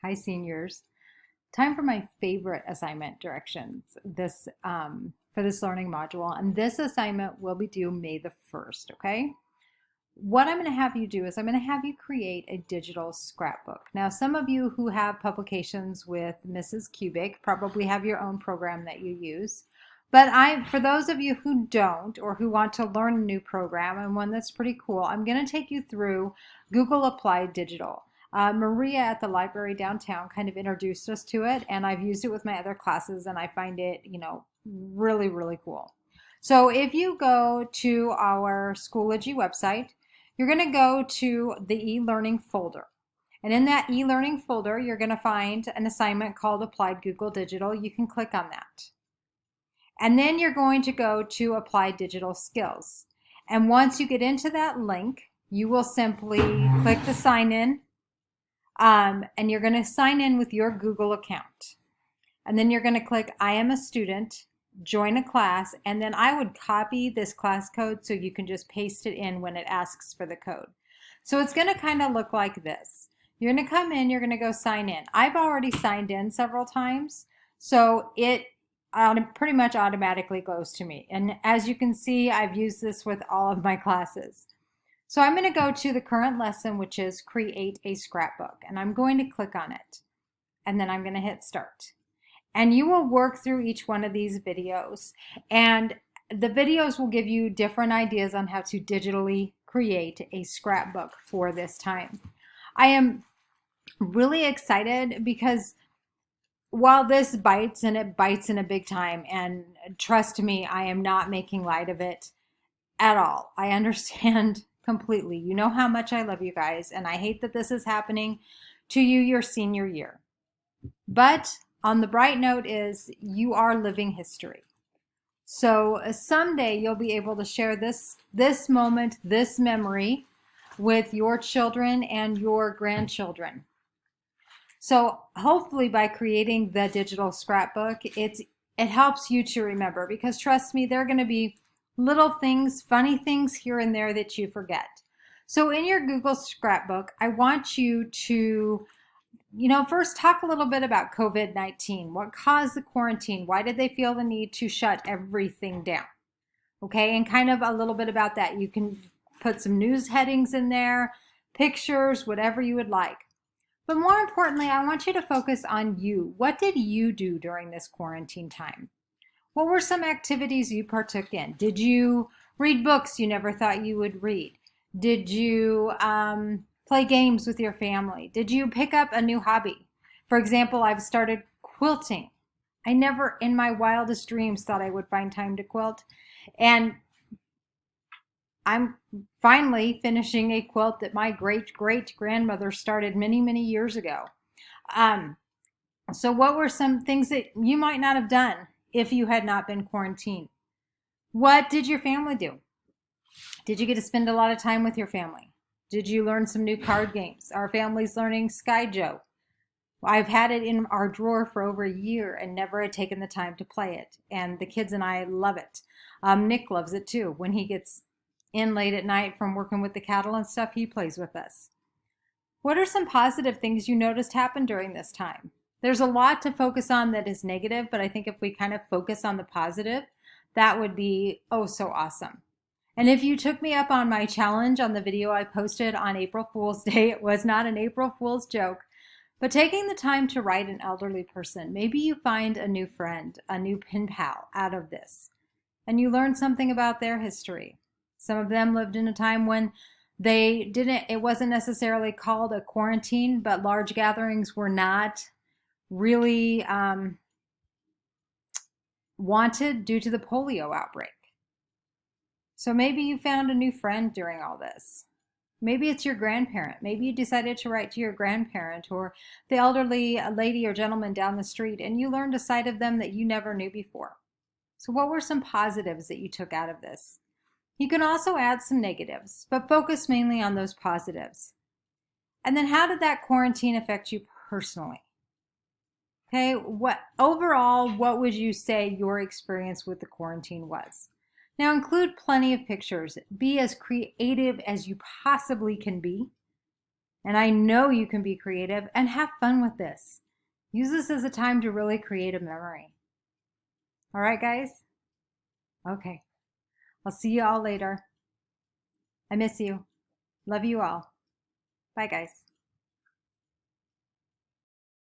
Hi, seniors. Time for my favorite assignment directions for this learning module. And this assignment will be due May the 1st, okay? What I'm going to have you do is I'm going to have you create a digital scrapbook. Now, some of you who have publications with Mrs. Cubic probably have your own program that you use. But for those of you who don't or who want to learn a new program and one that's pretty cool, I'm going to take you through Google Applied Digital. Maria at the library downtown kind of introduced us to it, and I've used it with my other classes, and I find it, really, really cool. So if you go to our Schoology website, you're going to go to the e-learning folder. And in that e-learning folder, you're going to find an assignment called Applied Google Digital. You can click on that. And then you're going to go to Applied Digital Skills. And once you get into that link, you will simply click the sign in. And you're going to sign in with your Google account. And then you're going to click I am a student, join a class, and then I would copy this class code so you can just paste it in when it asks for the code. So it's going to kind of look like this. You're going to come in, you're going to go sign in. I've already signed in several times, so it pretty much automatically goes to me. And as you can see, I've used this with all of my classes. So I'm going to go to the current lesson, which is create a scrapbook, and I'm going to click on it, and then I'm going to hit start. And you will work through each one of these videos, and the videos will give you different ideas on how to digitally create a scrapbook for this time. I am really excited because while this bites, and it bites in a big time, and trust me, I am not making light of it at all. I understand completely. You know how much I love you guys, and I hate that this is happening to you your senior year. But on the bright note is you are living history. So someday you'll be able to share this moment, this memory with your children and your grandchildren. So hopefully by creating the digital scrapbook, it helps you to remember, because trust me, there are going to be little things, funny things here and there that you forget. So in your Google Scrapbook, I want you to, first talk a little bit about COVID-19. What caused the quarantine? Why did they feel the need to shut everything down? Okay, and kind of a little bit about that. You can put some news headings in there, pictures, whatever you would like. But more importantly, I want you to focus on you. What did you do during this quarantine time? What were some activities you partook in? Did you read books you never thought you would read? Did you play games with your family? Did you pick up a new hobby? For example, I've started quilting. I never in my wildest dreams thought I would find time to quilt. And I'm finally finishing a quilt that my great-great-grandmother started many, many years ago. So what were some things that you might not have done if you had not been quarantined? What did your family do? Did you get to spend a lot of time with your family? Did you learn some new card games? Our family's learning Sky Joe. I've had it in our drawer for over a year and never had taken the time to play it. And the kids and I love it. Nick loves it too. When he gets in late at night from working with the cattle and stuff, he plays with us. What are some positive things you noticed happen during this time? There's a lot to focus on that is negative, but I think if we kind of focus on the positive, that would be oh so awesome. And if you took me up on my challenge on the video I posted on April Fool's Day, it was not an April Fool's joke, but taking the time to write an elderly person, maybe you find a new friend, a new pen pal out of this, and you learn something about their history. Some of them lived in a time when it wasn't necessarily called a quarantine, but large gatherings were not really wanted due to the polio outbreak. So maybe you found a new friend during all this. Maybe it's your grandparent. Maybe you decided to write to your grandparent or the elderly lady or gentleman down the street, and you learned a side of them that you never knew before. So what were some positives that you took out of this? You can also add some negatives, but focus mainly on those positives. And then how did that quarantine affect you personally? Okay, overall, what would you say your experience with the quarantine was? Now include plenty of pictures. Be as creative as you possibly can be. And I know you can be creative and have fun with this. Use this as a time to really create a memory. All right, guys? Okay. I'll see you all later. I miss you. Love you all. Bye, guys.